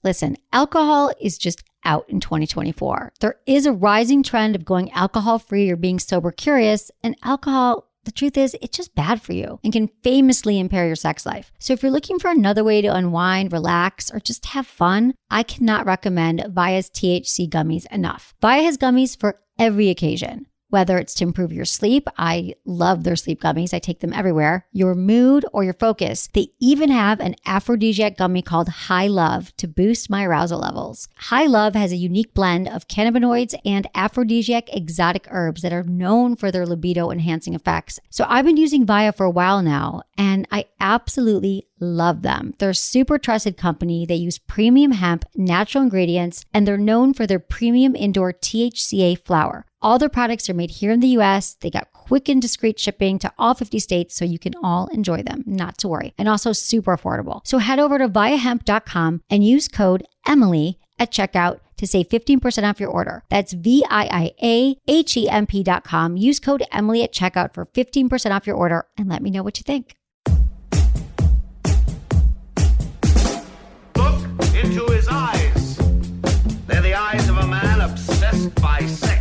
Listen, alcohol is just out in 2024. There is a rising trend of going alcohol-free or being sober curious, and alcohol, the truth is, it's just bad for you and can famously impair your sex life. So if you're looking for another way to unwind, relax, or just have fun, I cannot recommend Via's THC gummies enough. Via has gummies for every occasion. Whether it's to improve your sleep, I love their sleep gummies. I take them everywhere. Your mood or your focus. They even have an aphrodisiac gummy called High Love to boost my arousal levels. High Love has a unique blend of cannabinoids and aphrodisiac exotic herbs that are known for their libido enhancing effects. So I've been using Via for a while now, and I absolutely love them. They're a super trusted company. They use premium hemp, natural ingredients, and they're known for their premium indoor THCA flower. All their products are made here in the US. They got quick and discreet shipping to all 50 states, so you can all enjoy them, not to worry. And also super affordable. So head over to viahemp.com and use code Emily at checkout to save 15% off your order. That's VIIAHEMP.com. Use code Emily at checkout for 15% off your order and let me know what you think. Look into his eyes. They're the eyes of a man obsessed by sex.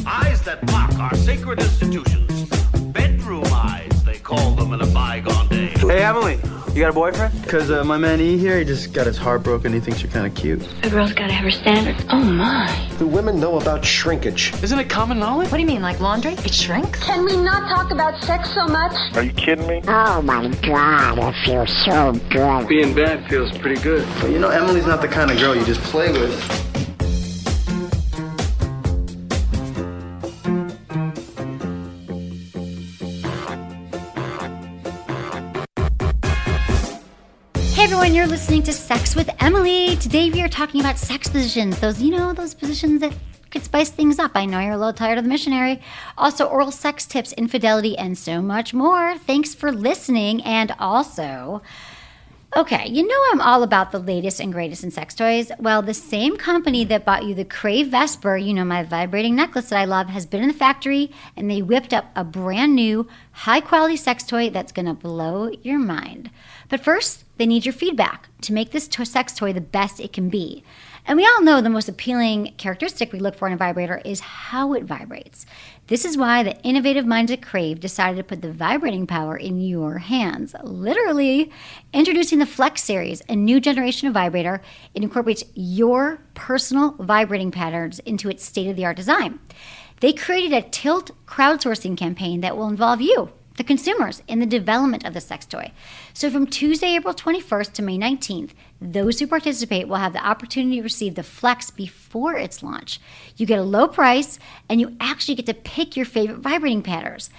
Eyes that mock our sacred institutions. Bedroom eyes, they call them in a bygone day. Hey, Emily, you got a boyfriend? Because my man E here, he just got his heart broken. He thinks you're kind of cute. A girl's gotta have her standards. Oh my. Do women know about shrinkage? Isn't it common knowledge? What do you mean, like laundry? It shrinks? Can we not talk about sex so much? Are you kidding me? Oh my God, I feel so good. Being bad feels pretty good. But you know, Emily's not the kind of girl you just play with. Hey everyone, you're listening to Sex with Emily. Today we are talking about sex positions. Those positions that could spice things up. I know you're a little tired of the missionary. Also, oral sex tips, infidelity, and so much more. Thanks for listening. And also, okay, you know I'm all about the latest and greatest in sex toys. Well, the same company that bought you the Crave Vesper, you know, my vibrating necklace that I love, has been in the factory and they whipped up a brand new high-quality sex toy that's going to blow your mind. But first, they need your feedback to make this sex toy the best it can be. And we all know the most appealing characteristic we look for in a vibrator is how it vibrates. This is why the innovative minds at Crave decided to put the vibrating power in your hands. Literally, introducing the Flex series, a new generation of vibrator. It incorporates your personal vibrating patterns into its state-of-the-art design. They created a Tilt crowdsourcing campaign that will involve you, the consumers, in the development of the sex toy. So from Tuesday, April 21st to May 19th, those who participate will have the opportunity to receive the Flex before its launch. You get a low price, and you actually get to pick your favorite vibrating patterns.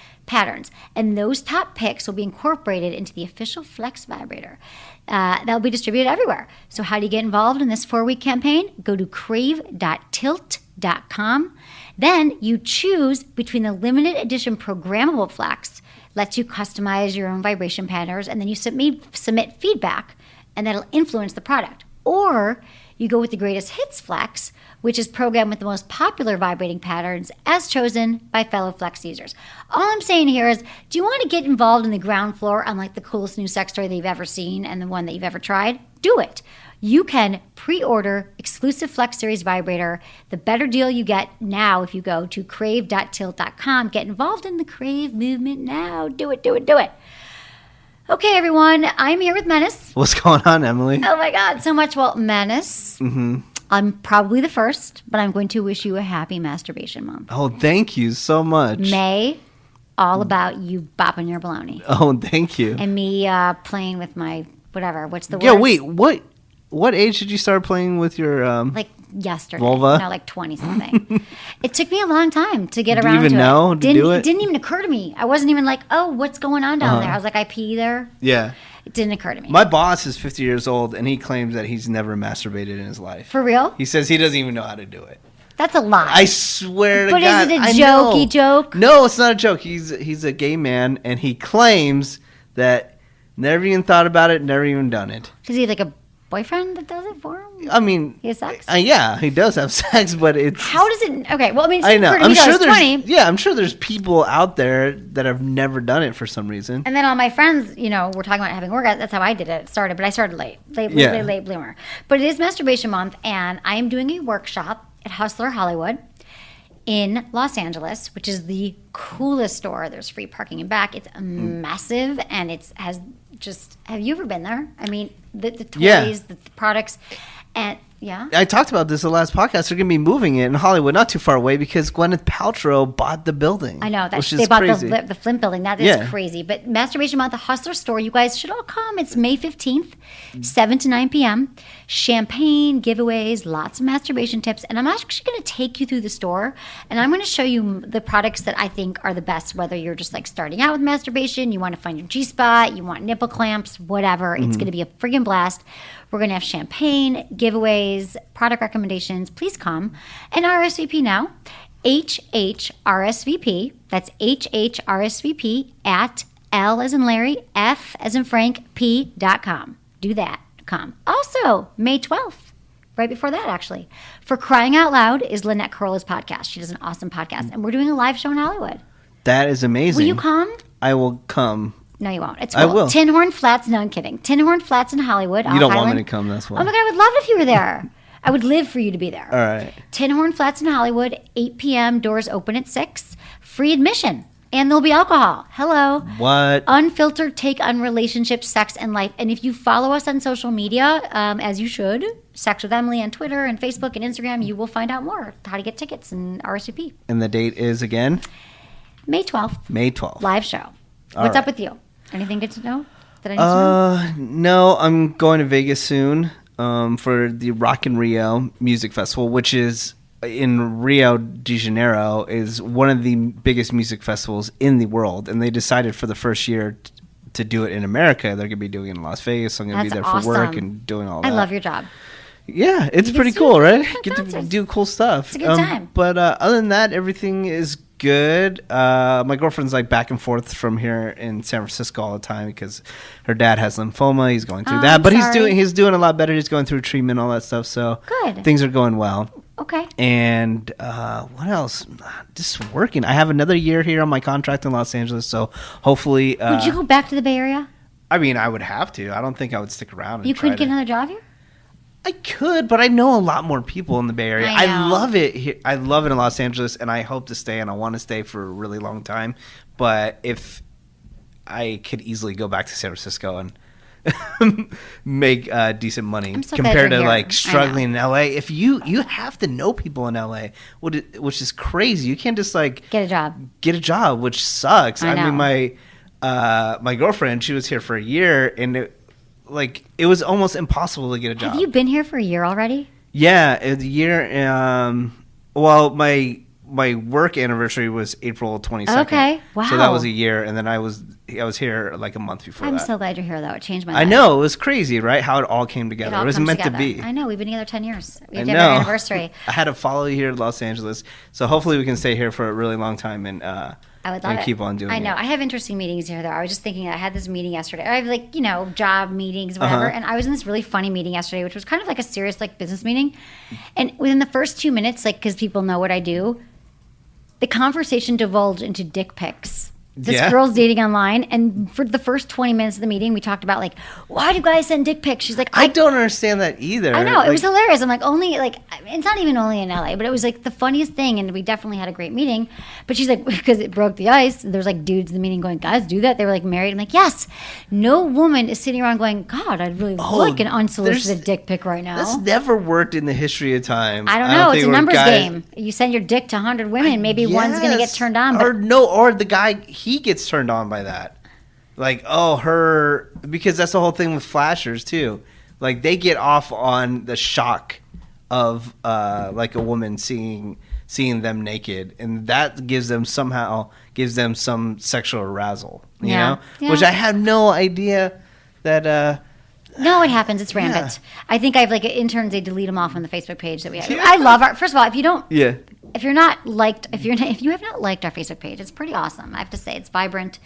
And those top picks will be incorporated into the official Flex vibrator. That'll be distributed everywhere. So how do you get involved in this 4-week campaign? Go to crave.tilt.com. Then you choose between the limited edition programmable Flex, lets you customize your own vibration patterns, and then you submit feedback, and that'll influence the product. Or you go with the greatest hits Flex, which is programmed with the most popular vibrating patterns as chosen by fellow Flex users. All I'm saying here is, do you want to get involved in the ground floor on like the coolest new sex toy that you've ever seen and the one that you've ever tried? Do it. You can pre-order exclusive Flex Series vibrator. The better deal you get now if you go to crave.tilt.com. Get involved in the Crave movement now. Do it. Okay, everyone, I'm here with Menace. What's going on, Emily? Oh my God, so much. Well, Menace, I'm probably the first, but I'm going to wish you a happy masturbation month. Oh, thank you so much. May, all about you bopping your baloney. Oh, thank you. And me playing with my, whatever, what's the word? Yeah, wait, what age did you start playing with your like yesterday. vulva? No, like 20-something. It took me a long time to get around to it. Do you even know to do it? It didn't even occur to me. I wasn't even like, oh, what's going on down there? I was like, I pee there. Yeah. It didn't occur to me. My boss is 50 years old, and he claims that he's never masturbated in his life. For real? He says he doesn't even know how to do it. That's a lie. I swear to God. But is it a jokey joke? No, it's not a joke. He's a gay man, and he claims that never even thought about it, never even done it. Is he like a boyfriend that does it for him? I mean, He has sex? Yeah, he does have sex, but it's. How does it? Okay, well, I mean, I know. I'm sure there's 20. I'm sure there's people out there that have never done it for some reason. And then all my friends, you know, were talking about having orgasms. That's how I did it. It started, but I started late bloomer. But it is masturbation month, and I am doing a workshop at Hustler Hollywood in Los Angeles, which is the coolest store. There's free parking in back. It's massive, and has just. Have you ever been there? I mean, the toys, the products, and. Yeah. I talked about this in the last podcast. They're going to be moving it in Hollywood, not too far away, because Gwyneth Paltrow bought the building. I know. Which They is bought crazy. the Flint building. That is crazy. But Masturbation Month, the Hustler store, you guys should all come. It's May 15th, 7 to 9 p.m. Champagne, giveaways, lots of masturbation tips. And I'm actually going to take you through the store, and I'm going to show you the products that I think are the best, whether you're just like starting out with masturbation, you want to find your G-spot, you want nipple clamps, whatever. It's going to be a friggin' blast. We're going to have champagne, giveaways, product recommendations. Please come and RSVP now. HHRSVP. That's HHRSVP at L as in Larry, F as in Frank, P.com. Do that. Come. Also, May 12th, right before that, actually, For Crying Out Loud is Lynette Carolla's podcast. She does an awesome podcast. And we're doing a live show in Hollywood. That is amazing. Will you come? I will come. No, you won't. It's cool. I will. Tin Horn Flats. No, I'm kidding. Tin Horn Flats in Hollywood. You don't want me to come, that's why. Oh my God, I would love it if you were there. I would live for you to be there. All right. Tin Horn Flats in Hollywood, 8 p.m. Doors open at 6. Free admission. And there'll be alcohol. Hello. What? Unfiltered take on relationships, sex, and life. And if you follow us on social media, as you should, Sex with Emily on Twitter and Facebook and Instagram, you will find out more how to get tickets and RSVP. And the date is again? May 12th. May 12th. Live show. What's up with you? Anything good to know that I need to know? No, I'm going to Vegas soon for the Rock in Rio Music Festival, which is in Rio de Janeiro, is one of the biggest music festivals in the world. And they decided for the first year to do it in America. They're going to be doing it in Las Vegas. So I'm going to be there for work and doing all that. I love your job. Yeah, it's pretty cool, right? Get to concerts. do cool stuff. It's a good time. But other than that, everything is good. My girlfriend's like back and forth from here in San Francisco all the time because her dad has lymphoma. He's going through that, I'm but sorry. he's doing a lot better. He's going through treatment, all that stuff. So Good. things are going well. Okay. And what else? Just working. I have another year here on my contract in Los Angeles, so hopefully. Would you go back to the Bay Area? I mean, I would have to. I don't think I would stick around. You couldn't get another job here? I could, but I know a lot more people in the Bay Area. I know. I love it here. I love it in Los Angeles, and I hope to stay, and I want to stay for a really long time. But if I could easily go back to San Francisco and make decent money I'm so glad compared you're to here. like I struggling in LA. If you have to know people in LA, which is crazy. You can't just like Get a job. which sucks. I I mean, my girlfriend, she was here for a year, and it was almost impossible to get a job. Have you been here for a year already? Yeah, a year. Well, my work anniversary was April 22nd. Okay, wow. So that was a year, and then I was here like a month before I'm that. so glad you're here, though. It changed my life. I know, it was crazy, right? How it all came together. all It was comes meant together. to be. I know. We've been together 10 years. We I did know. our anniversary. I had to follow you here in Los Angeles, so hopefully we can stay here for a really long time and I would love it. keep on doing it. I know. I have interesting meetings here, though. I was just thinking, I had this meeting yesterday. I have job meetings, whatever. And I was in this really funny meeting yesterday, which was kind of like a serious business meeting. And within the first 2 minutes, because people know what I do, the conversation divulged into dick pics. This girl's dating online, and for the first 20 minutes of the meeting, we talked about why do guys send dick pics? She's like, I don't understand that either. I know, it was hilarious. I'm it's not even only in LA, but it was the funniest thing, and we definitely had a great meeting. But she's like, because it broke the ice, there's dudes in the meeting going, guys do that? They were married. I'm like, yes. No woman is sitting around going, God, I'd really like an unsolicited dick pic right now. That's never worked in the history of time. I don't know. It's a think numbers guys- game. You send your dick to 100 women, maybe one's going to get Yes. turned on. But Or the guy, he gets turned on by that. Because that's the whole thing with flashers too. They get off on the shock of a woman seeing them naked, and that gives them some sexual arousal, you know? Yeah. Which I had no idea that no, it happens. It's rampant. I think I have interns. They delete them off on the Facebook page that we have. I love our. First of all, if you don't, if you have not liked our Facebook page, it's pretty awesome. I have to say, it's vibrant.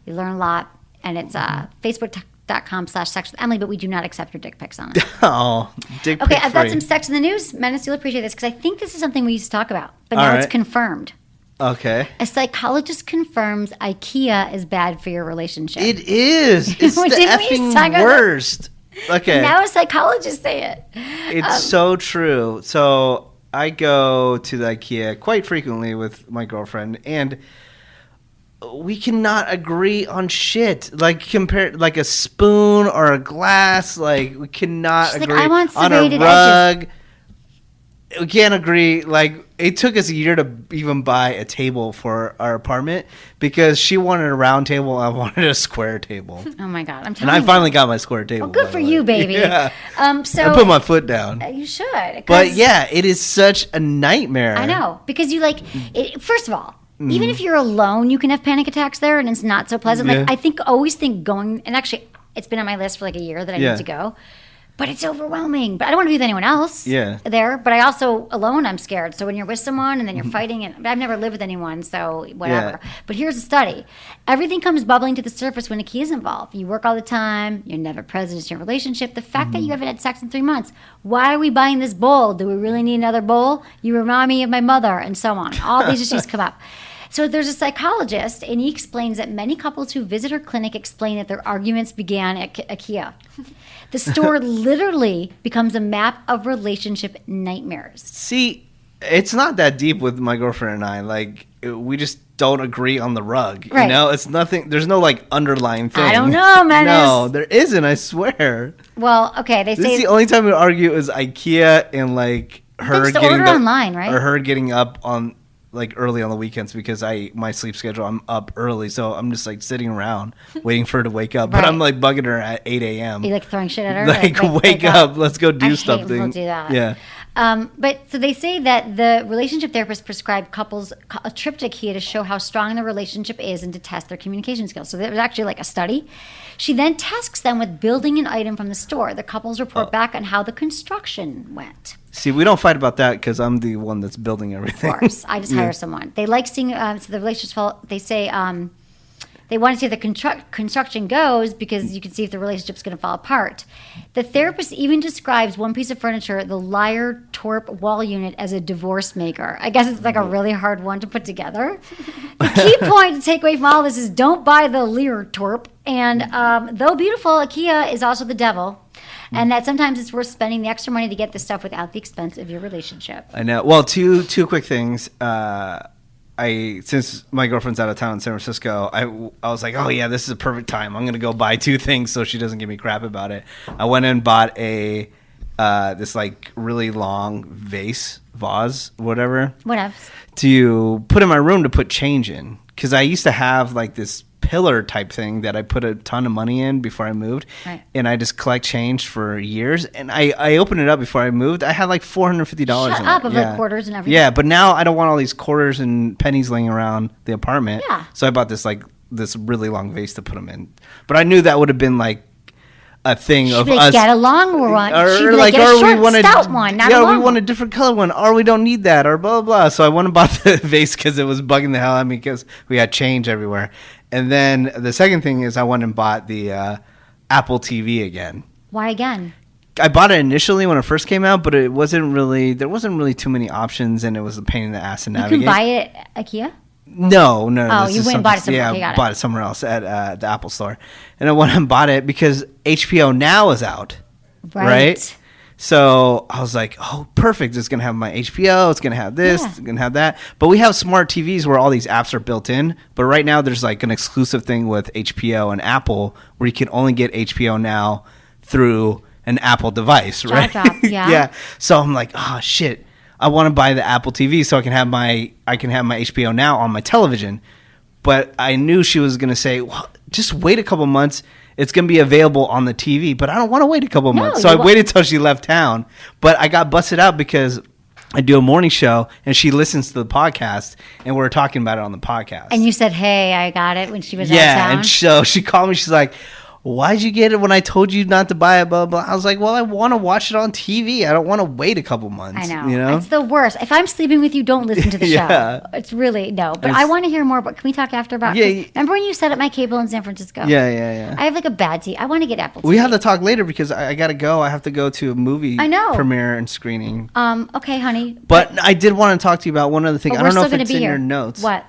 You learn a lot, and it's Facebook.com/. facebook.com/sexwithemily, but we do not accept your dick pics on it. Oh, dick pic Okay, I've got free. some sex in the news. Menace, you'll appreciate this because I think this is something we used to talk about, but All now it's right. confirmed. Okay. A psychologist confirms IKEA is bad for your relationship. It is. It's the Didn't we used to talk effing about that? worst. Okay. Now a psychologist say it. It's so true. So I go to the IKEA quite frequently with my girlfriend, and we cannot agree on shit. Like compare like a spoon or a glass. Like we cannot She's like, agree I want on a serrated rug. We can't agree. Like it took us a year to even buy a table for our apartment because she wanted a round table. I wanted a square table, Oh my God, I'm and telling I you. finally got my square table. Well, good by for the way. you, baby. Yeah. So I put my foot down. You should. 'Cause But yeah, it is such a nightmare. I know because you like it. First of all, Mm. even if you're alone, you can have panic attacks there, and it's not so pleasant. Like Yeah. always think going, and actually, it's been on my list for like a year that I Yeah. need to go. But it's overwhelming. But I don't want to be with anyone else. Yeah. There. But I also alone, I'm scared. So when you're with someone and then you're fighting, and I've never lived with anyone, so whatever. Yeah. But here's a study: everything comes bubbling to the surface when a key is involved. You work all the time. You're never present in your relationship. The fact that you haven't had sex in 3 months. Why are we buying this bowl? Do we really need another bowl? You remind me of my mother, and so on. All these issues come up. So there's a psychologist, and he explains that many couples who visit her clinic explain that their arguments began at IKEA. The store literally becomes a map of relationship nightmares. See, it's not that deep with my girlfriend and I. Like, we just don't agree on the rug. Right. You know, it's nothing. There's no like underlying thing. I don't know, Menace. No, there isn't. I swear. Well, okay, they This say is the only time we argue is IKEA and like her just getting order online, right? Or her getting up on like early on the weekends because my sleep schedule, I'm up early, so I'm just like sitting around waiting for her to wake up. But Right. I'm like bugging her at 8 a.m. you like throwing shit at her. Like, wake up, let's go do I hate something. when people do that. Yeah. But so they say that the relationship therapist prescribed couples a trip to IKEA to show how strong the relationship is and to test their communication skills. So there was actually like a study. She then tasks them with building an item from the store. The couples report back on how the construction went. See, we don't fight about that because I'm the one that's building everything. Of course, I just hire someone. They like seeing so the relationships. They say they want to see if the construction goes because you can see if the relationship's going to fall apart. The therapist even describes one piece of furniture, the Liar Torp wall unit, as a divorce maker. I guess it's like a really hard one to put together. The key point to take away from all this is don't buy the Liar Torp. And though beautiful, IKEA is also the devil. And that sometimes it's worth spending the extra money to get this stuff without the expense of your relationship. I know. Well, two quick things. Since my girlfriend's out of town in San Francisco, I was like, oh yeah, this is a perfect time. I'm gonna go buy two things so she doesn't give me crap about it. I went and bought this like really long vase, whatever, to put in my room to put change in. Because I used to have like this pillar type thing that I put a ton of money in before I moved, Right. and I just collect change for years. And I opened it up before I moved. I had like $450 Shut in up, it. of like quarters and everything. Yeah, but now I don't want all these quarters and pennies laying around the apartment. Yeah. So I bought this really long vase to put them in. But I knew that would have been like a thing She'd of be like, us. get a long one. Or She'd be like, get a short, stout one, not a long we want one. a different color one, or we don't need that, or blah blah blah. So I went and bought the vase because it was bugging the hell out of me because we had change everywhere. And then the second thing is I went and bought the Apple TV again. Why again? I bought it initially when it first came out, but there wasn't really too many options, and it was a pain in the ass to You navigate. can buy it at IKEA? No. Oh, this you is went and bought it something- somewhere. Yeah, Okay, got I it. bought it somewhere else at the Apple store. And I went and bought it because HBO Now is out. Right? So I was like, oh, perfect. It's going to have my HBO. It's going to have this. Yeah. It's going to have that. But we have smart TVs where all these apps are built in. But right now there's like an exclusive thing with HBO and Apple where you can only get HBO Now through an Apple device, right? Drop, yeah. Yeah. So I'm like, oh, shit. I want to buy the Apple TV so I can have my HBO Now on my television. But I knew she was going to say, well, just wait a couple months. It's going to be available on the TV. But I don't want to wait a couple months. So I waited till she left town. But I got busted out because I do a morning show and she listens to the podcast and we're talking about it on the podcast. And you said, hey, I got it when she was out of yeah, town? and so she called me. She's like, why'd you get it when I told you not to buy it, blah, blah. I was like, well, I want to watch it on TV. I don't want to wait a couple months. I know. You know? It's the worst. If I'm sleeping with you, don't listen to the Yeah. show. It's really, no. But I want to hear more. But can we talk after about remember when you set up my cable in San Francisco? Yeah. I have like a bad TV. I want to get Apple TV. We have to talk later because I got to go. I have to go to a movie premiere and screening. Okay, honey. But I did want to talk to you about one other thing. I don't know if it's in your notes. What?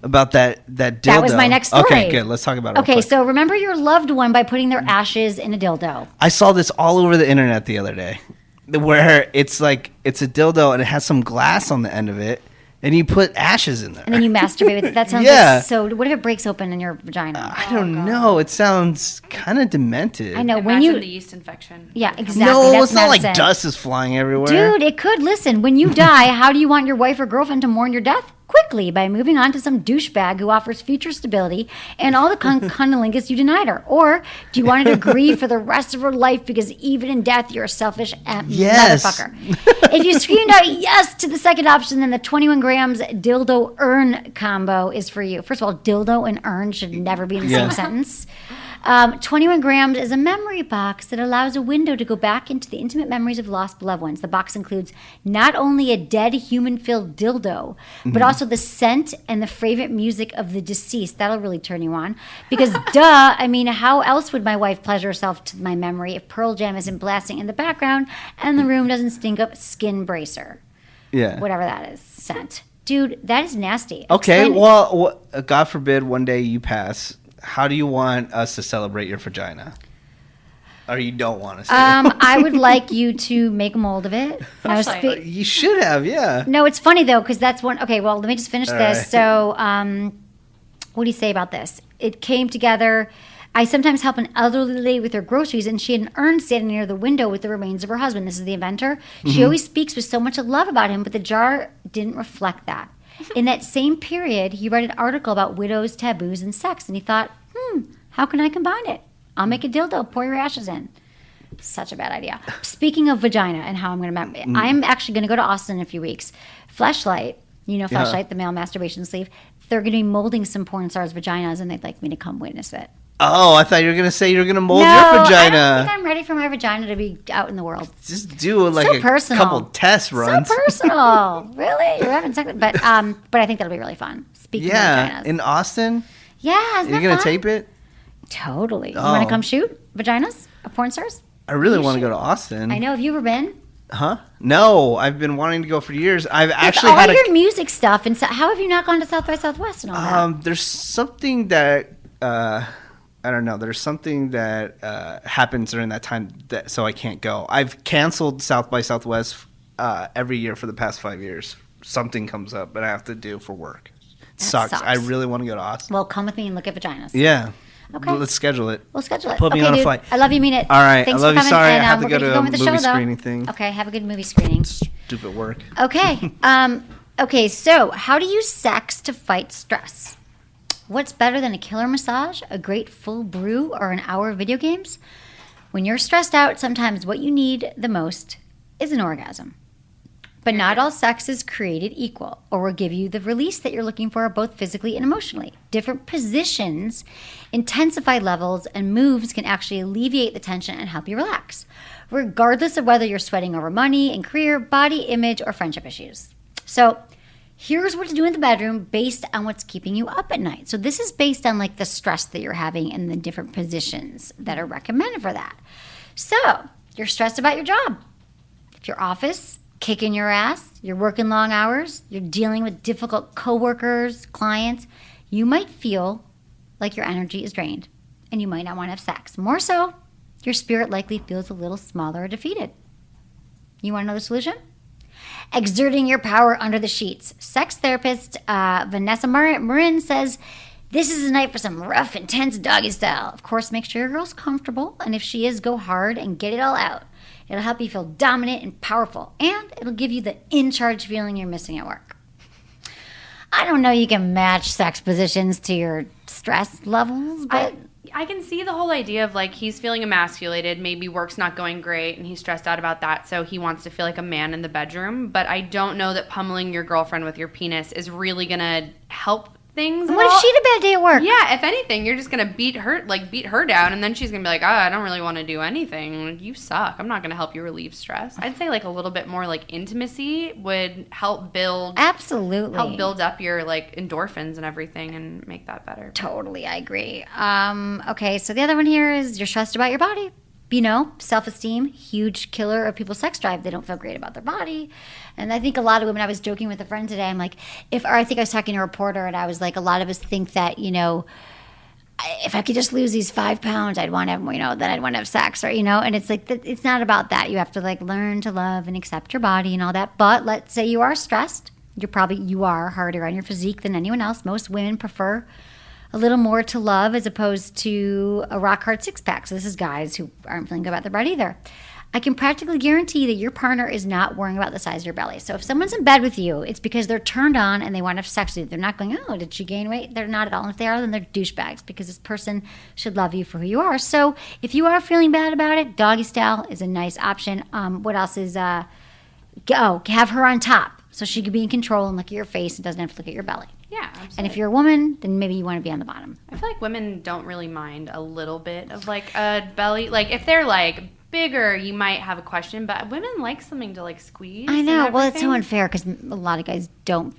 About that dildo. That was my next story. Okay, good. Let's talk about it. Okay, so remember your loved one by putting their ashes in a dildo. I saw this all over the internet the other day, where it's a dildo and it has some glass on the end of it, and you put ashes in there. And then you masturbate with it. That sounds like so. What if it breaks open in your vagina? I don't know. It sounds kind of demented. I know. Imagine the yeast infection. Yeah, exactly. No, That's it's not medicine. like dust is flying everywhere. Dude, it could. Listen, when you die, how do you want your wife or girlfriend to mourn your death? Quickly, by moving on to some douchebag who offers future stability and all the cunnilingus you denied her. Or do you want her to grieve for the rest of her life because even in death, you're a selfish motherfucker? If you screamed out yes to the second option, then the 21 grams dildo urn combo is for you. First of all, dildo and urn should never be in the same sentence. 21 grams is a memory box that allows a window to go back into the intimate memories of lost beloved ones. The box includes not only a dead human-filled dildo, but also the scent and the favorite music of the deceased. That'll really turn you on. Because, duh, I mean, how else would my wife pleasure herself to my memory if Pearl Jam isn't blasting in the background and the room doesn't stink up skin bracer? Yeah. Whatever that is. Scent. Dude, that is nasty. Okay, well, God forbid one day you pass. How do you want us to celebrate your vagina? Or you don't want us to? I would like you to make a mold of it. You should have, yeah. No, it's funny, though, because that's one. Okay, well, let me just finish this. Right. So, what do you say about this? It came together. I sometimes help an elderly lady with her groceries, and she had an urn standing near the window with the remains of her husband. This is the inventor. She always speaks with so much love about him, but the jar didn't reflect that. In that same period, he read an article about widows, taboos, and sex, and he thought, how can I combine it? I'll make a dildo, pour your ashes in. Such a bad idea. Speaking of vagina and how I'm going to... I'm actually going to go to Austin in a few weeks. Fleshlight, Fleshlight, the male masturbation sleeve, they're going to be molding some porn stars' vaginas, and they'd like me to come witness it. Oh, I thought you were going to say you were going to mold your vagina. I don't think I'm ready for my vagina to be out in the world. Just do like so a personal. couple test runs. So personal. Really? You're having sex? But I think that'll be really fun. Speaking of vaginas. In Austin? Yeah, isn't You're that going to fun? tape it? Totally. You Oh. want to come shoot vaginas of porn stars? I really want to go to Austin. I know. Have you ever been? Huh? No, I've been wanting to go for years. I've actually all had your music stuff, and how have you not gone to South by Southwest and all that? There's something that I don't know. There's something that happens during that time so I can't go. I've canceled South by Southwest every year for the past 5 years. Something comes up that I have to do for work. It sucks. I really want to go to Austin. Well, come with me and look at vaginas. Yeah. Okay. Let's schedule it. We'll schedule it. Put me on a flight. I love you. Mean it. All right. Thanks I love for you. coming. Sorry, and, I have to we're go gonna to a with the movie show, screening thing. Okay. Have a good movie screening. Stupid work. Okay. Okay. So, how do you sex to fight stress? What's better than a killer massage, a great full brew, or an hour of video games? When you're stressed out, sometimes what you need the most is an orgasm. But not all sex is created equal or will give you the release that you're looking for both physically and emotionally. Different positions, intensify levels, and moves can actually alleviate the tension and help you relax, regardless of whether you're sweating over money and career, body image, or friendship issues. So here's what to do in the bedroom based on what's keeping you up at night. So this is based on like the stress that you're having and the different positions that are recommended for that. So you're stressed about your job. If your office kicking your ass, you're working long hours, you're dealing with difficult coworkers, clients, you might feel like your energy is drained and you might not want to have sex. More so, your spirit likely feels a little smaller or defeated. You want to know the solution? Exerting your power under the sheets. Sex therapist Vanessa Marin says, this is a night for some rough, intense doggy style. Of course, make sure your girl's comfortable, and if she is, go hard and get it all out. It'll help you feel dominant and powerful, and it'll give you the in-charge feeling you're missing at work. I don't know you can match sex positions to your stress levels, but... I can see the whole idea of like he's feeling emasculated, maybe work's not going great, and he's stressed out about that, so he wants to feel like a man in the bedroom. But I don't know that pummeling your girlfriend with your penis is really going to help things. What if she had a bad day at work? Yeah, if anything, you're just gonna beat her down, and then she's gonna be like, "Oh, I don't really want to do anything. You suck. I'm not gonna help you relieve stress." I'd say like a little bit more like intimacy would help build up your like endorphins and everything, and make that better. Totally, I agree. Okay, so the other one here is you're stressed about your body. Self-esteem, huge killer of people's sex drive. They don't feel great about their body. And I think a lot of women, I was joking with a friend today, I'm like, I think I was talking to a reporter, and I was like, a lot of us think that, if I could just lose these 5 pounds, I'd want to have, then I'd want to have sex, or, and it's like, it's not about that. You have to like learn to love and accept your body and all that. But let's say you are stressed. You are harder on your physique than anyone else. Most women prefer a little more to love as opposed to a rock hard six pack. So this is guys who aren't feeling good about their body either. I can practically guarantee that your partner is not worrying about the size of your belly. So if someone's in bed with you, it's because they're turned on and they want to have sex with you. They're not going, oh, did she gain weight? They're not at all. And if they are, then they're douchebags, because this person should love you for who you are. So if you are feeling bad about it, doggy style is a nice option. What else is, have her on top so she can be in control and look at your face and doesn't have to look at your belly. Yeah, absolutely. And if you're a woman, then maybe you want to be on the bottom. I feel like women don't really mind a little bit of like a belly. Like if they're like bigger, you might have a question, but women like something to like squeeze. I know. Well, it's so unfair because a lot of guys don't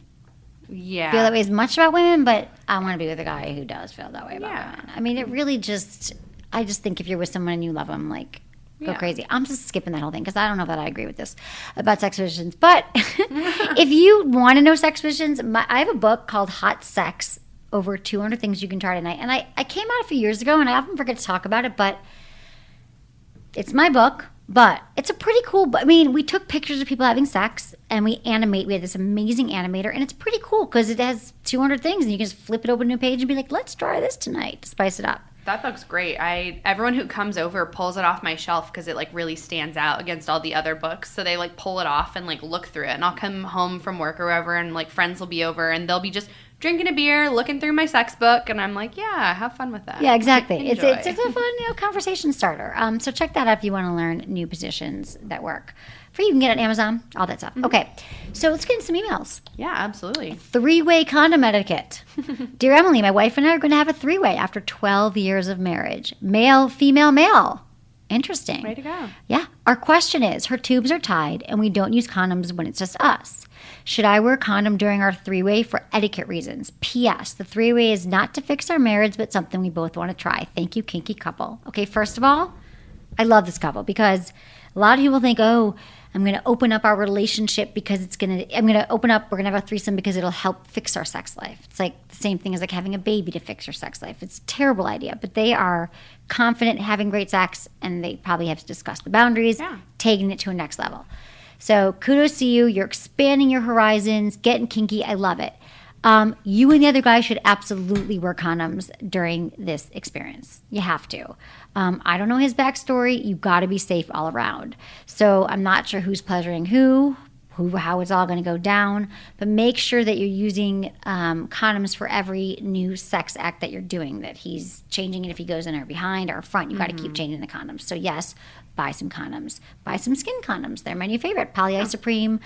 feel that way as much about women, but I want to be with a guy who does feel that way about women. I mean, it really I just think if you're with someone and you love them, like, go crazy. I'm just skipping that whole thing because I don't know that I agree with this about sex positions. But if you want to know sex positions, I have a book called Hot Sex, Over 200 Things You Can Try Tonight. And I came out a few years ago, and I often forget to talk about it, but it's my book. But it's a pretty cool, we took pictures of people having sex, and we had this amazing animator, and it's pretty cool because it has 200 things, and you can just flip it open to a page and be like, let's try this tonight to spice it up. That book's great. Everyone who comes over pulls it off my shelf because it like really stands out against all the other books. So they like pull it off and like look through it. And I'll come home from work or wherever, and like friends will be over, and they'll be just drinking a beer, looking through my sex book, and I'm like, yeah, have fun with that. Yeah, exactly. Like, it's a fun conversation starter. So check that out if you want to learn new positions that work. For you can get it on Amazon, all that stuff. Mm-hmm. Okay, so let's get into some emails. Yeah, absolutely. 3-way condom etiquette. Dear Emily, my wife and I are going to have a 3-way after 12 years of marriage. Male, female, male. Interesting. Way to go. Yeah. Our question is, her tubes are tied, and we don't use condoms when it's just us. Should I wear a condom during our 3-way for etiquette reasons? P.S. The 3-way is not to fix our marriage, but something we both want to try. Thank you, kinky couple. Okay, first of all, I love this couple because a lot of people think, oh, I'm going to open up our relationship because we're going to have a threesome because it'll help fix our sex life. It's like the same thing as like having a baby to fix your sex life. It's a terrible idea, but they are confident having great sex, and they probably have discussed the boundaries, taking it to a next level. So kudos to you. You're expanding your horizons, getting kinky. I love it. You and the other guy should absolutely wear condoms during this experience. You have to. I don't know his backstory. You got to be safe all around. So I'm not sure who's pleasuring how it's all going to go down. But make sure that you're using condoms for every new sex act that you're doing, that he's changing it if he goes in or behind or front. You got to keep changing the condoms. So yes, buy some condoms. Buy some skin condoms. They're my new favorite. Polyisoprene.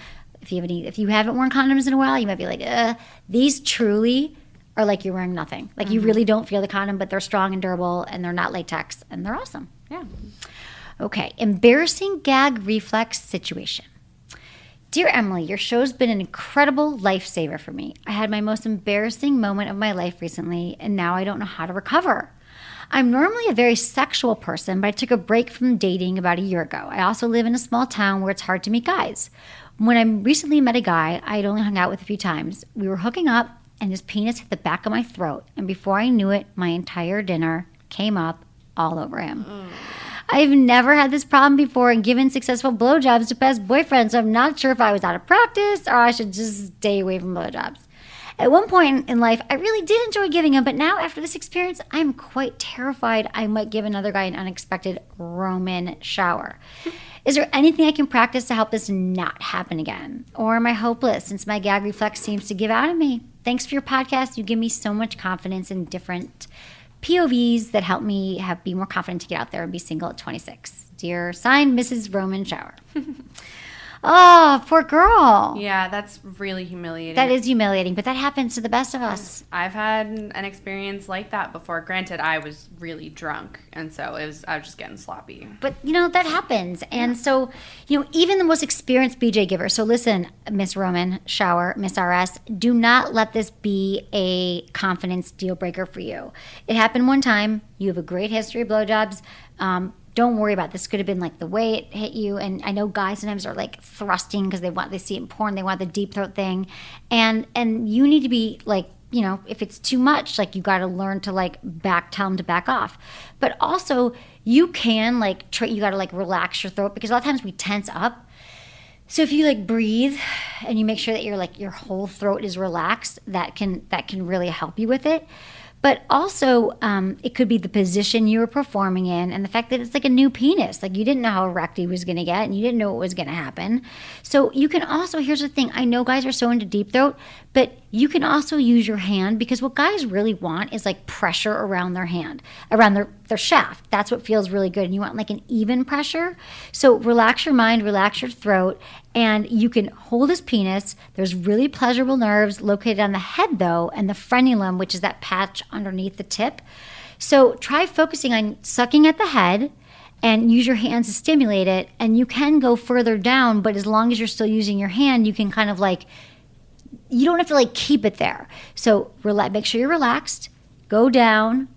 If you haven't worn condoms in a while, you might be like, these truly are like you're wearing nothing. Like you really don't feel the condom, but they're strong and durable, and they're not latex, and they're awesome. Yeah. Okay, embarrassing gag reflex situation. Dear Emily, your show's been an incredible lifesaver for me. I had my most embarrassing moment of my life recently, and now I don't know how to recover. I'm normally a very sexual person, but I took a break from dating about a year ago. I also live in a small town where it's hard to meet guys. When I recently met a guy I'd only hung out with a few times, we were hooking up, and his penis hit the back of my throat, and before I knew it, my entire dinner came up all over him. I've never had this problem before and given successful blowjobs to past boyfriends, so I'm not sure if I was out of practice or I should just stay away from blowjobs. At one point in life, I really did enjoy giving them, but now after this experience, I'm quite terrified I might give another guy an unexpected Roman shower. Is there anything I can practice to help this not happen again? Or am I hopeless since my gag reflex seems to give out of me? Thanks for your podcast. You give me so much confidence in different POVs that help me be more confident to get out there and be single at 26. Dear signed, Mrs. Roman Shower. Oh, poor girl. Yeah, that's really humiliating. That is humiliating, but that happens to the best of us. I've had an experience like that before. Granted, I was really drunk, and so I was just getting sloppy. But, that happens. And so, even the most experienced BJ giver. So listen, Miss Roman, Shower, Miss RS, do not let this be a confidence deal breaker for you. It happened one time. You have a great history of blowjobs. Don't worry about it. This could have been like the way it hit you. And I know guys sometimes are like thrusting because they see it in porn. They want the deep throat thing. And you need to be like, if it's too much, like you got to learn to tell them to back off. But also you can you got to relax your throat, because a lot of times we tense up. So if you breathe and you make sure that your whole throat is relaxed, that can really help you with it. But also, it could be the position you were performing in and the fact that it's like a new penis. Like you didn't know how erect he was going to get and you didn't know what was going to happen. So you can also, here's the thing, I know guys are so into deep throat, but you can also use your hand, because what guys really want is pressure around their hand, around their shaft. That's what feels really good. And you want an even pressure. So relax your mind, relax your throat, and you can hold his penis. There's really pleasurable nerves located on the head though, and the frenulum, which is that patch underneath the tip. So try focusing on sucking at the head and use your hands to stimulate it. And you can go further down, but as long as you're still using your hand, you can kind of you don't have to keep it there. So make sure you're relaxed, go down,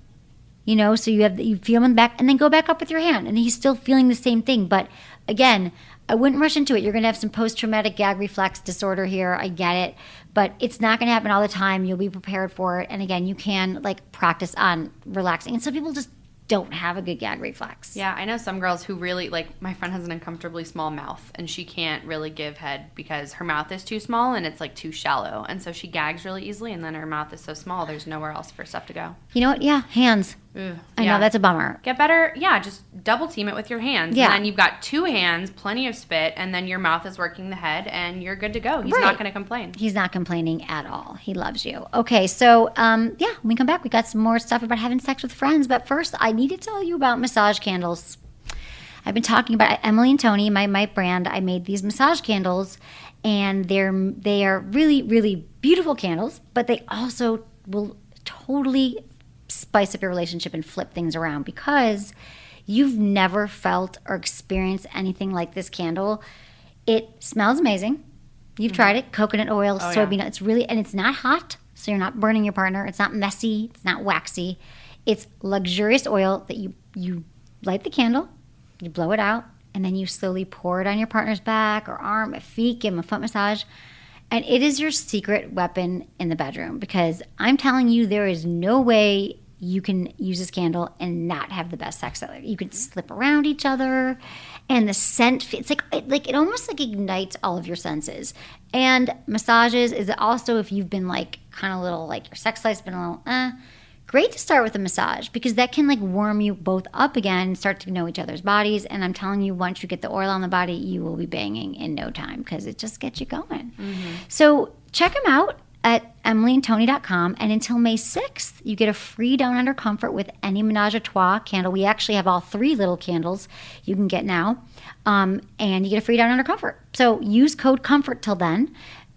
so you feel him in the back, and then go back up with your hand. And he's still feeling the same thing. But again, I wouldn't rush into it. You're going to have some post-traumatic gag reflex disorder here. I get it. But it's not going to happen all the time. You'll be prepared for it. And again, you can practice on relaxing. And some people just don't have a good gag reflex. Yeah, I know some girls who really, my friend has an uncomfortably small mouth, and she can't really give head because her mouth is too small and it's too shallow. And so she gags really easily, and then her mouth is so small, there's nowhere else for stuff to go. You know what? Yeah, hands. I know, that's a bummer. Get better. Yeah, just double team it with your hands. Yeah. And then you've got two hands, plenty of spit, and then your mouth is working the head, and you're good to go. He's not going to complain. He's not complaining at all. He loves you. Okay, so, when we come back, we got some more stuff about having sex with friends. But first, I need to tell you about massage candles. I've been talking about Emily and Tony, my brand. I made these massage candles, and they are really, really beautiful candles, but they also will totally spice up your relationship and flip things around, because you've never felt or experienced anything like this candle. It smells amazing. You've tried it. Coconut oil, soybean oil. It's really, and it's not hot, so you're not burning your partner. It's not messy. It's not waxy. It's luxurious oil that you light the candle, you blow it out, and then you slowly pour it on your partner's back or arm, or feet, give them a foot massage. And it is your secret weapon in the bedroom, because I'm telling you, there is no way you can use this candle and not have the best sex. You can slip around each other, and the scent, it's it almost ignites all of your senses. And massages is also, if you've been kind of little, your sex life's been a little great to start with a massage, because that can warm you both up again and start to know each other's bodies. And I'm telling you, once you get the oil on the body, you will be banging in no time, because it just gets you going. So check them out at emilyandtony.com. And until May 6th, you get a free Down Under comfort with any Menage a Trois candle. We actually have all 3 little candles you can get now. And you get a free Down Under comfort. So use code COMFORT till then,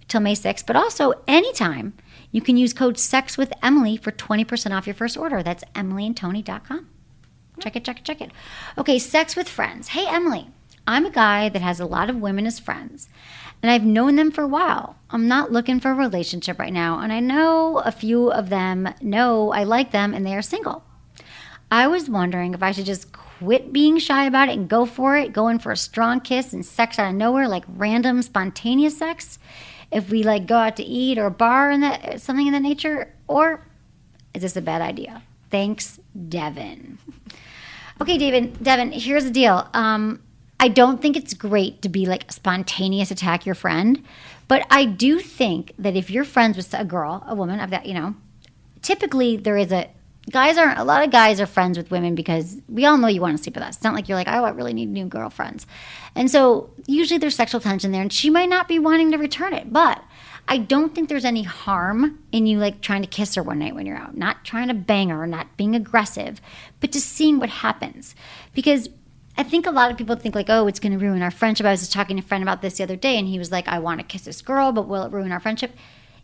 till May 6th. But also anytime, you can use code SEXWITHEMILY for 20% off your first order. That's emilyandtony.com. Check it. Okay, sex with friends. Hey, Emily, I'm a guy that has a lot of women as friends, and I've known them for a while. I'm not looking for a relationship right now, and I know a few of them know I like them and they are single. I was wondering if I should just quit being shy about it and go for it, go in for a strong kiss and sex out of nowhere, like random, spontaneous sex, if we go out to eat or a bar and something in that nature, or is this a bad idea? Thanks, Devin. Okay, Devin, here's the deal. I don't think it's great to be spontaneous attack your friend, but I do think that if you're friends with a girl, a woman of that, typically there is a lot of guys are friends with women because we all know you want to sleep with us. It's not like you're oh, I really need new girlfriends. And so usually there's sexual tension there, and she might not be wanting to return it, but I don't think there's any harm in you trying to kiss her one night when you're out, not trying to bang her, not being aggressive, but just seeing what happens. Because I think a lot of people think like, oh, it's going to ruin our friendship. I was just talking to a friend about this the other day, and he was like, I want to kiss this girl, but will it ruin our friendship?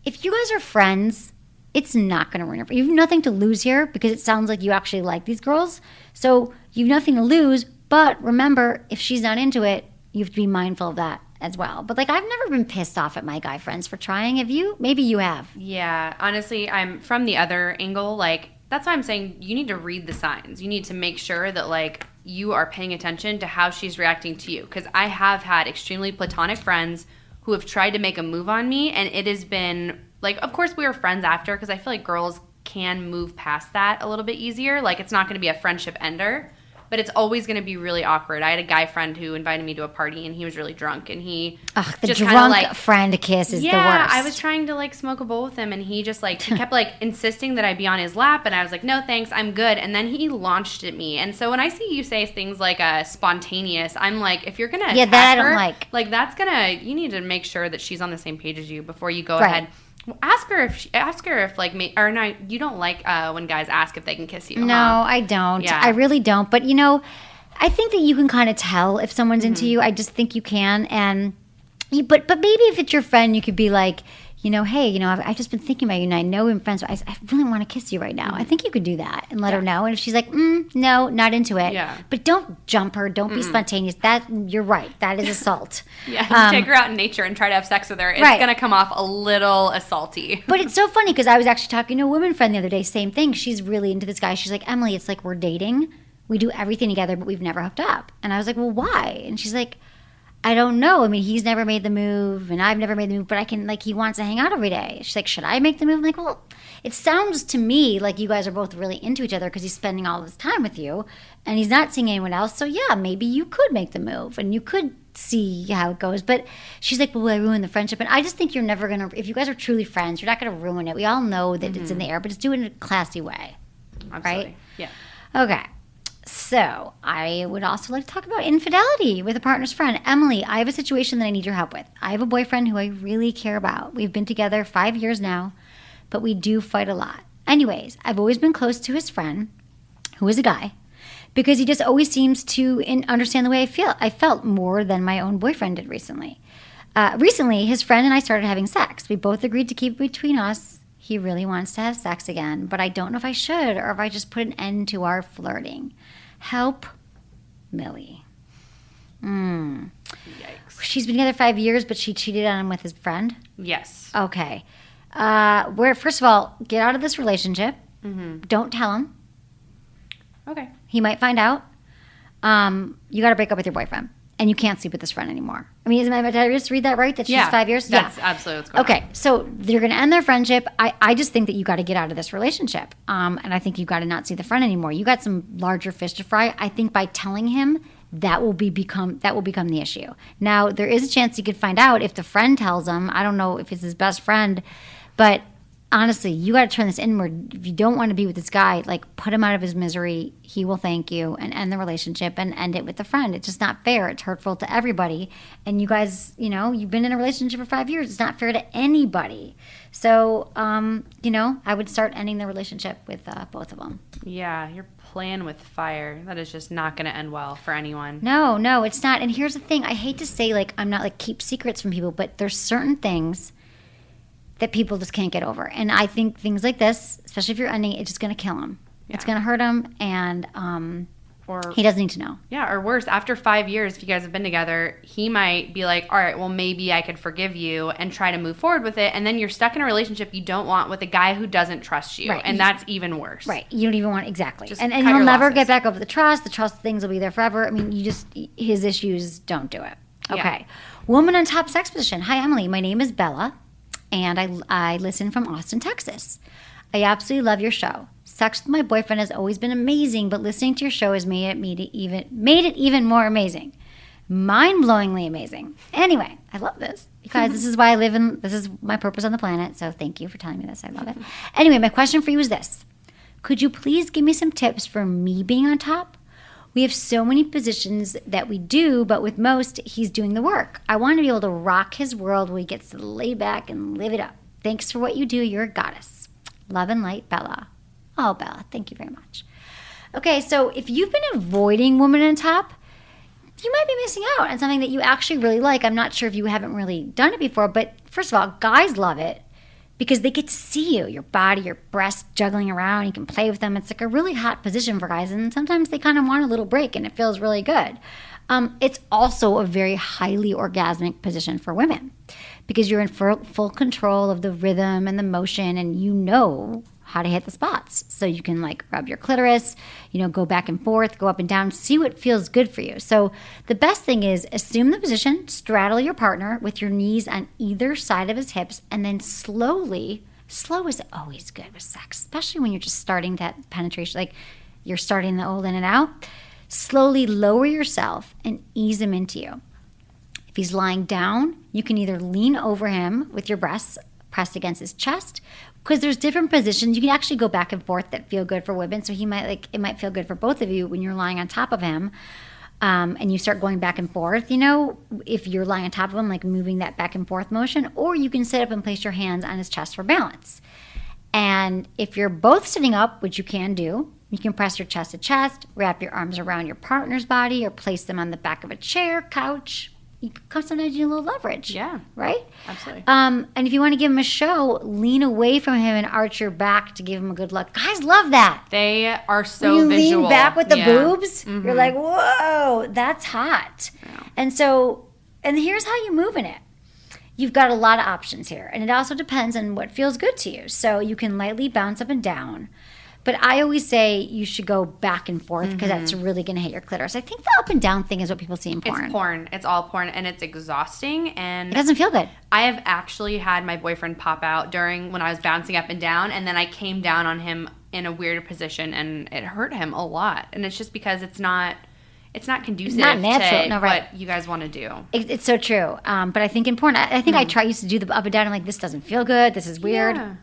If you guys are friends, it's not going to ruin it. You have nothing to lose here because it sounds like you actually like these girls. So you have nothing to lose. But remember, if she's not into it, you have to be mindful of that as well. But like, I've never been pissed off at my guy friends for trying. Have you? Maybe you have. Yeah. Honestly, I'm from the other angle. Like, that's why I'm saying you need to read the signs. You need to make sure that like you are paying attention to how she's reacting to you. Because I have had extremely platonic friends who have tried to make a move on me, and it has been like, of course we were friends after, because I feel like girls can move past that a little bit easier. Like, it's not going to be a friendship ender, but it's always going to be really awkward. I had a guy friend who invited me to a party, and he was really drunk, and he the just drunk like, friend kiss is the worst. Yeah, I was trying to like smoke a bowl with him, and he just like he kept like insisting that I be on his lap, and I was like, no thanks, I'm good. And then he launched at me, and so when I see you say things like spontaneous, I'm like, if you're gonna that I don't her, like that's gonna, you need to make sure that she's on the same page as you before you go ahead. Ask her if like or no, you don't like when guys ask if they can kiss you. No, huh? I don't. Yeah. I really don't. But you know, I think that you can kind of tell if someone's into you. I just think you can. And but maybe if it's your friend, you could be like, you know, hey, you know, I've just been thinking about you, and I know we're friends, but I really want to kiss you right now. I think you could do that and let her know. And if she's like, no, not into it. Yeah. But don't jump her. Don't be spontaneous. That you're right. That is assault. Yeah, take her out in nature and try to have sex with her. It's going to come off a little assaulty. But it's so funny because I was actually talking to a woman friend the other day. Same thing. She's really into this guy. She's like, Emily, it's like we're dating. We do everything together, but we've never hooked up. And I was like, well, why? And she's like, I don't know. I mean, he's never made the move, and I've never made the move, but I can, like, he wants to hang out every day. She's like, should I make the move? I'm like, well, it sounds to me like you guys are both really into each other because he's spending all this time with you, and he's not seeing anyone else. So, yeah, maybe you could make the move, and you could see how it goes. But she's like, well, will I ruin the friendship? And I just think you're never going to, if you guys are truly friends, you're not going to ruin it. We all know that it's in the air, but just do it in a classy way. Absolutely. Right? Yeah. Okay. So I would also like to talk about infidelity with a partner's friend. Emily, I have a situation that I need your help with. I have a boyfriend who I really care about. We've been together 5 years now, but we do fight a lot. Anyways, I've always been close to his friend, who is a guy, because he just always seems to understand the way I felt more than my own boyfriend did recently. Recently, his friend and I started having sex. We both agreed to keep it between us. He really wants to have sex again, but I don't know if I should or if I just put an end to our flirting. Help, Millie. Yikes. She's been together 5 years, but she cheated on him with his friend? Yes. Okay. First of all, get out of this relationship. Don't tell him. Okay. He might find out. You got to break up with your boyfriend. And you can't sleep with this friend anymore. I mean, did I just read that right? That she's 5 years? That's absolutely what's going on. Okay, so you're going to end their friendship. I just think that you got to get out of this relationship. And I think you got to not see the friend anymore. You got some larger fish to fry. I think by telling him, that will become the issue. Now, there is a chance he could find out if the friend tells him. I don't know if it's his best friend, but honestly, you got to turn this inward. If you don't want to be with this guy, like, put him out of his misery. He will thank you, and end the relationship and end it with the friend. It's just not fair. It's hurtful to everybody. And you guys, you know, you've been in a relationship for 5 years. It's not fair to anybody. So, you know, I would start ending the relationship with both of them. Yeah, you're playing with fire. That is just not going to end well for anyone. No, it's not. And here's the thing. I hate to say, like, I'm not, like, keep secrets from people, but there's certain things that people just can't get over. And I think things like this, especially if you're ending, it's just going to kill him. Yeah. It's going to hurt him, and or he doesn't need to know. Yeah, or worse, after 5 years, if you guys have been together, he might be like, all right, well, maybe I could forgive you and try to move forward with it. And then you're stuck in a relationship you don't want with a guy who doesn't trust you. Right. And that's even worse. Right. You don't even want, exactly. Just and you'll never get back over the trust. The trust things will be there forever. I mean, his issues, don't do it. Okay. Yeah. Woman on top sex position. Hi, Emily. My name is Bella, and I listen from Austin, Texas. I absolutely love your show. Sex with my boyfriend has always been amazing, but listening to your show has made it even more amazing. Mind-blowingly amazing. Anyway, I love this. Because this is why I live in, this is my purpose on the planet, so thank you for telling me this. I love it. Anyway, my question for you is this. Could you please give me some tips for me being on top? We have so many positions that we do, but with most, he's doing the work. I want to be able to rock his world where he gets to lay back and live it up. Thanks for what you do. You're a goddess. Love and light, Bella. Oh, Bella, thank you very much. Okay, so if you've been avoiding woman on top, you might be missing out on something that you actually really like. I'm not sure if you haven't really done it before, but first of all, guys love it because they get to see you, your body, your breasts juggling around. You can play with them. It's like a really hot position for guys, and sometimes they kind of want a little break, and it feels really good. It's also a very highly orgasmic position for women because you're in full control of the rhythm and the motion, and you know how to hit the spots. So you can like rub your clitoris, go back and forth, go up and down, see what feels good for you. So the best thing is assume the position, straddle your partner with your knees on either side of his hips, and then slowly, slow is always good with sex, especially when you're just starting that penetration, like you're starting the old in and out. Slowly lower yourself and ease him into you. If he's lying down, you can either lean over him with your breasts pressed against his chest, because there's different positions. You can actually go back and forth that feel good for women. So it might feel good for both of you when you're lying on top of him, and you start going back and forth. If you're lying on top of him, like moving that back and forth motion, or you can sit up and place your hands on his chest for balance. And if you're both sitting up, which you can do, you can press your chest to chest, wrap your arms around your partner's body, or place them on the back of a chair, couch. You can sometimes do a little leverage. Yeah. Right? Absolutely. And if you want to give him a show, lean away from him and arch your back to give him a good look. Guys love that. They are so when you visual. lean back with the boobs, Mm-hmm. you're like, whoa, that's hot. Yeah. And here's how you move in it. You've got a lot of options here. And it also depends on what feels good to you. So you can lightly bounce up and down. But I always say you should go back and forth because that's really going to hit your clitoris. I think the up and down thing is what people see in porn. It's porn. It's all porn, and it's exhausting. And it doesn't feel good. I have actually had my boyfriend pop out when I was bouncing up and down, and then I came down on him in a weird position, and it hurt him a lot. And it's just because it's not conducive not natural. to what you guys want to do. It's so true. But I think in porn, I think I used to do the up and down. I'm like, this doesn't feel good. This is weird. Yeah.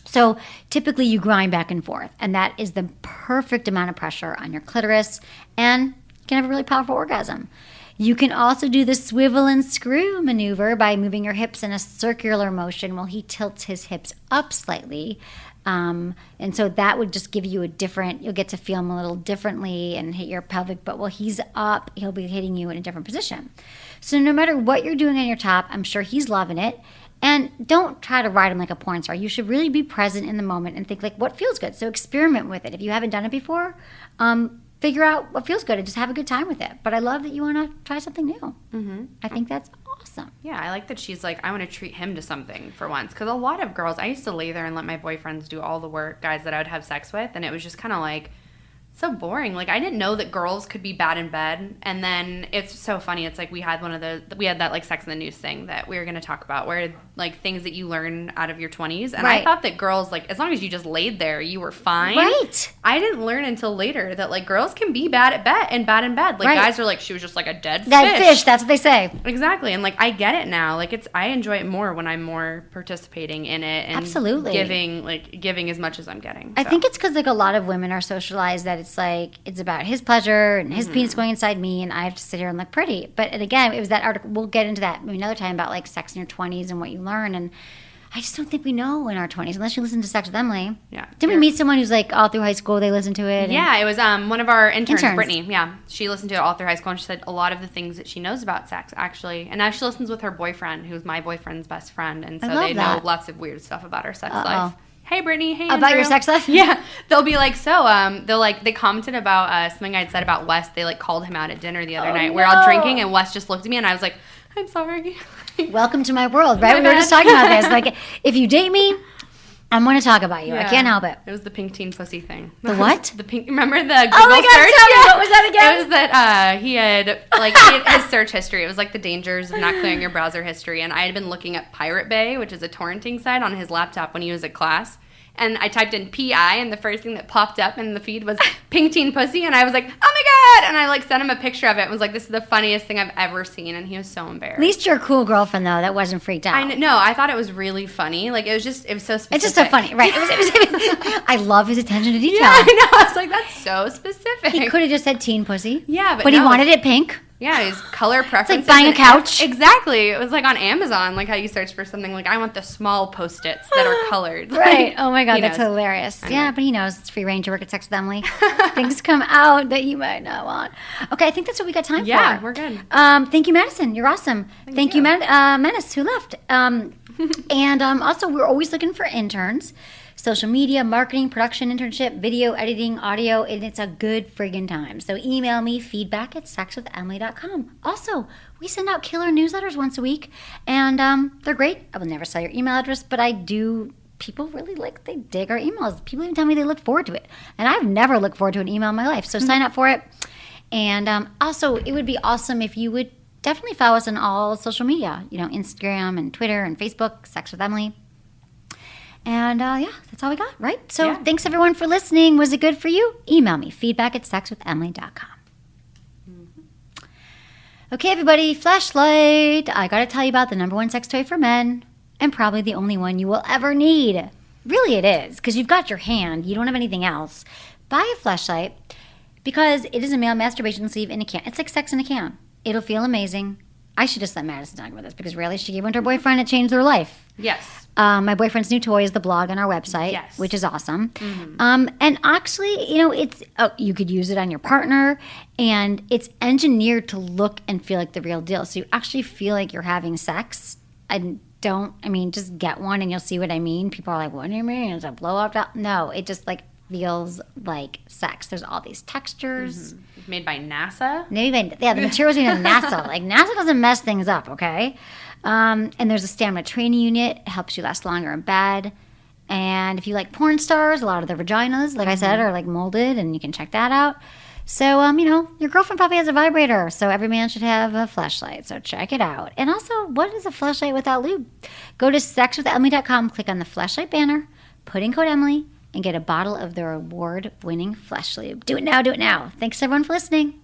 So typically you grind back and forth, and that is the perfect amount of pressure on your clitoris, and you can have a really powerful orgasm. You can also do the swivel and screw maneuver by moving your hips in a circular motion while he tilts his hips up slightly. And so that would just give you you'll get to feel him a little differently and hit your pelvic, but while he's up, he'll be hitting you in a different position. So no matter what you're doing on your top, I'm sure he's loving it. And don't try to ride him like a porn star. You should really be present in the moment and think, like, what feels good? So experiment with it. If you haven't done it before, figure out what feels good and just have a good time with it. But I love that you want to try something new. Mm-hmm. I think that's awesome. Yeah, I like that she's like, I want to treat him to something for once. Because a lot of girls, I used to lay there and let my boyfriends do all the work, guys that I would have sex with, and it was just kind of like, so boring. Like, I didn't know that girls could be bad in bed. And then it's so funny. It's like we had that like Sex in the News thing that we were going to talk about, where like things that you learn out of your 20s. And I thought that girls, like, as long as you just laid there, you were fine. Right. I didn't learn until later that like girls can be bad at bed and bad in bed. Like guys are like, she was just like a dead fish. That's what they say. Exactly. And like, I get it now. Like, I enjoy it more when I'm more participating in it and absolutely giving as much as I'm getting. I think it's because like a lot of women are socialized that it's like, it's about his pleasure and his penis going inside me, and I have to sit here and look pretty. But again, it was that article. We'll get into that maybe another time about like sex in your 20s and what you learn. And I just don't think we know in our 20s unless you listen to Sex with Emily. Yeah. Didn't we meet someone who's like all through high school they listened to it? Yeah, it was one of our interns, Brittany. Yeah, she listened to it all through high school, and she said a lot of the things that she knows about sex actually. And now she listens with her boyfriend, who's my boyfriend's best friend, and so they know lots of weird stuff about our sex life. Hey, Brittany. Hey, Andrew. About your sex life? Yeah. They'll be like, they commented about something I'd said about Wes. They like called him out at dinner the other night. We're all drinking, and Wes just looked at me, and I was like, I'm sorry. Welcome to my world, right? We were just talking about this. Like, if you date me, I'm going to talk about you. Yeah. I can't help it. It was the pink teen pussy thing. The what? The pink. Remember the Google oh my God, search? tell me, what was that again? It was that he had his search history. It was like the dangers of not clearing your browser history. And I had been looking at Pirate Bay, which is a torrenting site, on his laptop when he was at class. And I typed in PI, and the first thing that popped up in the feed was pink teen pussy. And I was like, oh my God. And I like sent him a picture of it and was like, this is the funniest thing I've ever seen. And he was so embarrassed. At least you're a cool girlfriend, though, that wasn't freaked out. I thought it was really funny. Like, it was so specific. It's just so funny, right? I love his attention to detail. Yeah, I know. I was like, that's so specific. He could have just said teen pussy. Yeah, but he wanted it pink. Yeah, his color preferences. It's like buying a couch. Exactly. It was like on Amazon, like how you search for something like, I want the small Post-its that are colored. Right. Oh my God, He that's knows. hilarious. I know. Yeah, but he knows it's free range to work at Sex with Emily. Things come out that you might not want. Okay, I think that's what we got time for. Yeah, we're good. Thank you, Madison. You're awesome. Thank you, you. Menace, who left. And also, we're always looking for interns. Social media, marketing, production, internship, video, editing, audio, and it's a good friggin' time. So email me, feedback@sexwithemily.com. Also, we send out killer newsletters once a week, and they're great. I will never sell your email address, but I do. People really they dig our emails. People even tell me they look forward to it. And I've never looked forward to an email in my life. So sign up for it. And also, it would be awesome if you would definitely follow us on all social media, Instagram and Twitter and Facebook, Sex with Emily. And yeah, that's all we got, right? So thanks everyone for listening. Was it good for you? Email me, feedback@sexwithemily.com. Okay, everybody, flashlight. I got to tell you about the #1 sex toy for men and probably the only one you will ever need. Really it is, because you've got your hand. You don't have anything else. Buy a flashlight because it is a male masturbation sleeve in a can. It's like sex in a can. It'll feel amazing. I should just let Madison talk about this because really she gave one to her boyfriend. It changed their life. Yes. My boyfriend's new toy is the blog on our website, Yes. which is awesome. And actually, it's you could use it on your partner, and it's engineered to look and feel like the real deal. So you actually feel like you're having sex. Just get one and you'll see what I mean. People are like, what do you mean? Is it a blow up? No, it just feels like sex. There's all these textures. Made by NASA. The materials made by NASA. NASA doesn't mess things up, okay? And there's a stamina training unit. It helps you last longer in bed. And if you like porn stars, a lot of their vaginas, like I said, are molded, and you can check that out. So, your girlfriend probably has a vibrator, so every man should have a fleshlight. So check it out. And also, what is a fleshlight without lube? Go to sexwithemily.com, click on the fleshlight banner, put in code Emily, and get a bottle of their award-winning flesh lube. Do it now, do it now. Thanks, everyone, for listening.